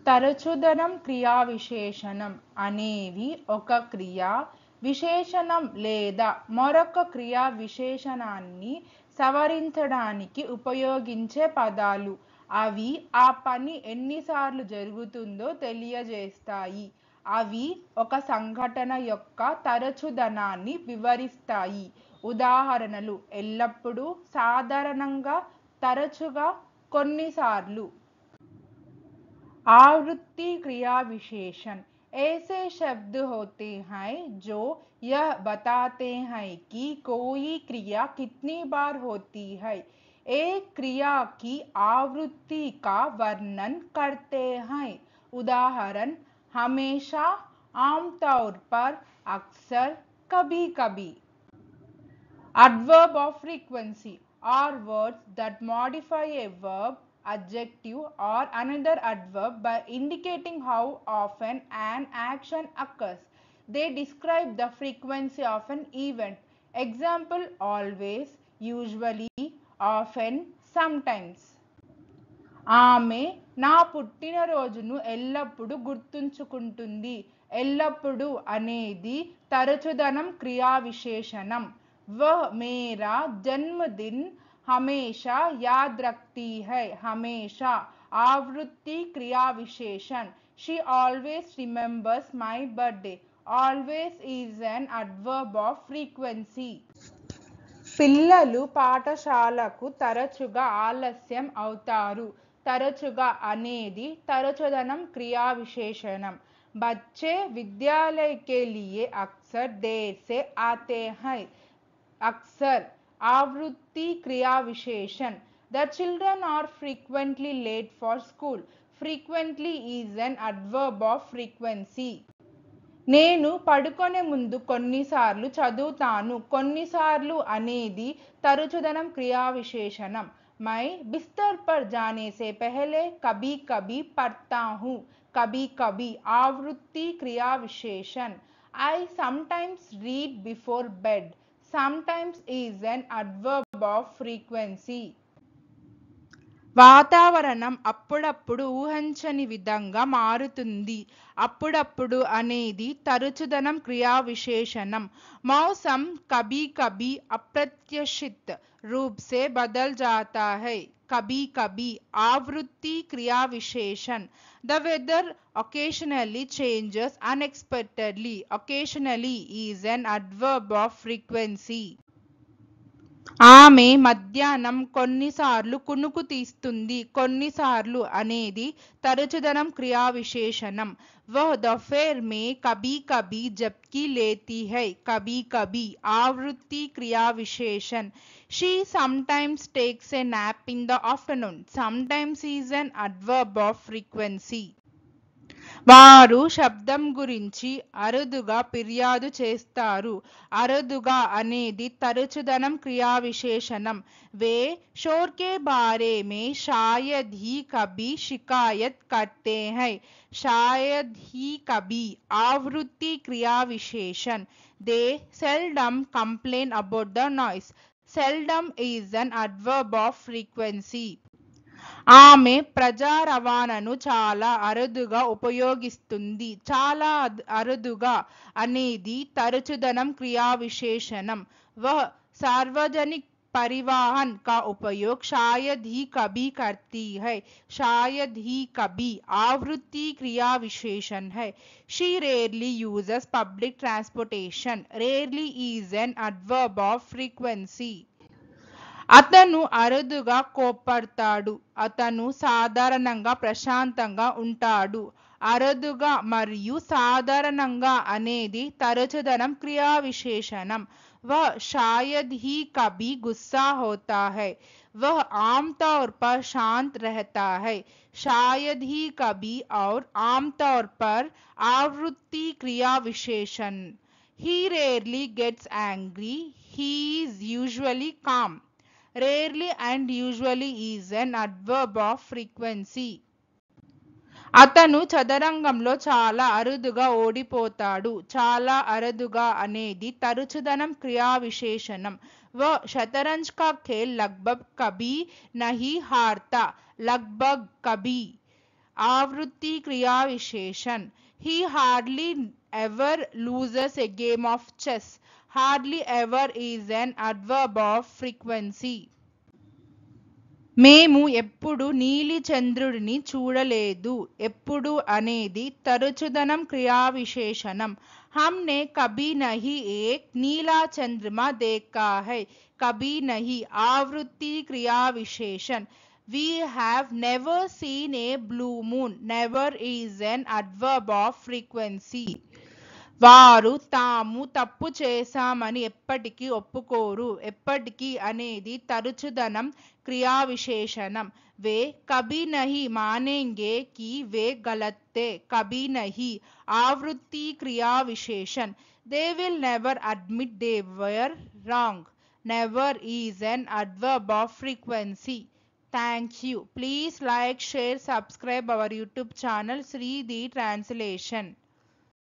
తరచుదనం క్రియా విశేషణం అనేవి ఒక క్రియా విశేషణం లేదా మరొక క్రియా విశేషణాన్ని సవరించడానికి ఉపయోగించే పదాలు. అవి ఆ పని ఎన్నిసార్లు జరుగుతుందో తెలియజేస్తాయి. అవి ఒక సంఘటన యొక్క తరచుదనాన్ని వివరిస్తాయి. ఉదాహరణలు: ఎల్లప్పుడూ, సాధారణంగా, తరచుగా, కొన్నిసార్లు. आवृत्ति क्रिया विशेषण ऐसे शब्द होते हैं जो यह बताते हैं कि कोई क्रिया कितनी बार होती है। एक क्रिया की आवृत्ति का वर्णन करते हैं। उदाहरण: हमेशा, आमतौर पर, अक्सर, कभी कभी। Adverb of frequency are words that modify a verb, adjective, or another adverb by indicating how often an action occurs. They describe the frequency of an event. Example: always, usually, often, sometimes. ఆమె నా పుట్టినరోజును ఎల్లప్పుడూ గుర్తుంచుకుంటుంది. ఎల్లప్పుడూ అనేది తరచుదనం క్రియా విశేషణం. वह मेरा जन्मदिन हमेशा याद रखती है. हमेशा आवृत्ति क्रिया विशेषण. She always remembers my birthday. Always is an adverb of frequency. పిల్లలు పాఠశాలకు తరచుగా ఆలస్యం అవుతారు. తరచుగా అనేది తరచుదనం క్రియా విశేషణం. बच्चे विद्यालय के लिए अक्सर देर से आते हैं. अक्सर आवृत्ति क्रिया विशेषण. The children are frequently late for school. Frequently is an adverb of frequency. నేను పడుకొనే ముందు కొన్నిసార్లు చదువుతాను. కొన్నిసార్లు అనేది తరచుదనం క్రియా విశేషణం. मैं बिस्तर पर जाने से पहले कभी कभी पढ़ता हूँ. कभी कभी आवृत्ति क्रिया विशेषण. I sometimes read before bed. Sometimes is an adverb of frequency. వాతావరణం అప్పుడప్పుడు ఊహించని విధంగా మారుతుంది. అప్పుడప్పుడు అనేది తరచుదనం క్రియా విశేషణం. मौसम कभी कभी अप्रत्याशित रूप से बदल जाता है. कभी कभी आवृत्ति क्रिया विशेषण. The weather occasionally changes unexpectedly. Occasionally is an adverb of frequency. ఆమె మధ్యాహ్నం కొన్నిసార్లు కునుకు తీస్తుంది. కొన్నిసార్లు అనేది తరచుదనం క్రియా విశేషణం. वह दोपहर में कभी कभी झपकी लेती है. कभी कभी आवृत्ति क्रिया विशेषण. She sometimes takes a nap in the afternoon. Sometimes is an adverb of frequency. వారు శబ్దం గురించి అరుదుగా ఫిర్యాదు చేస్తారు. అరుదుగా అనేది తరచుదనం క్రియా విశేషణం. वे शोर के बारे में शायद ही कभी शिकायत करते हैं. शायद ही कभी आवृत्ति क्रिया विशेषण. They seldom complain about the noise. Seldom is an adverb of frequency. ఆమె ప్రజా రవాణాను చాలా అరుదుగా ఉపయోగిస్తుంది. చాలా అరుదుగా అనేది తరచుదనం క్రియా విశేషణం. वह सार्वजनिक परिवहन का उपयोग शायद ही कभी करती है. शायद ही कभी आवृत्ति क्रिया विशेषण है. She rarely uses public transportation. Rarely is an adverb of frequency. అతను అరుదుగా కోప్పడతాడు. అతను సాధారణంగా ప్రశాంతంగా ఉంటాడు. అరుదుగా మరియు సాధారణంగా అనేది తరచుదనం క్రియా విశేషణం. वह शायद ही कभी गुस्सा होता है. वह आमतौर पर शांत रहता है. शायद ही कभी और आमतौर पर आवृत्ति क्रिया विशेषण. He rarely gets angry. He is usually calm. Rarely and usually is an adverb of frequency. అతను చదరంగంలో చాలా అరుదుగా ఓడిపోతాడు. చాలా అరుదుగా అనేది తరచుదనం క్రియా విశేషణం. वह शतरंज का खेल लगभग कभी नहीं हारता. लगभग कभी आवृत्ति क्रिया विशेषण he hardly ever loses a game of chess hardly ever is an adverb of frequency మేము ఎప్పుడు నీలి చంద్రుడిని చూడలేదు ఎప్పుడు అనేది తరచుదనం క్రియా విశేషణం हमने कभी नहीं एक नीला चंद्रमा देखा है कभी नहीं आवृत्ति क्रिया विशेषण we have never seen a blue moon never is an adverb of frequency వారు తాము తప్పు చేశామని ఎప్పటికీ ఒప్పుకోరు ఎప్పటికీ అనేది తరచుదనం క్రియా విశేషణం वे कभी नहीं मानेंगे कि वे गलत थे कभी नहीं आवृत्ति क्रिया विशेषण they will never admit they were wrong never is an adverb of frequency thank you please like share subscribe our youtube channel Sri the translation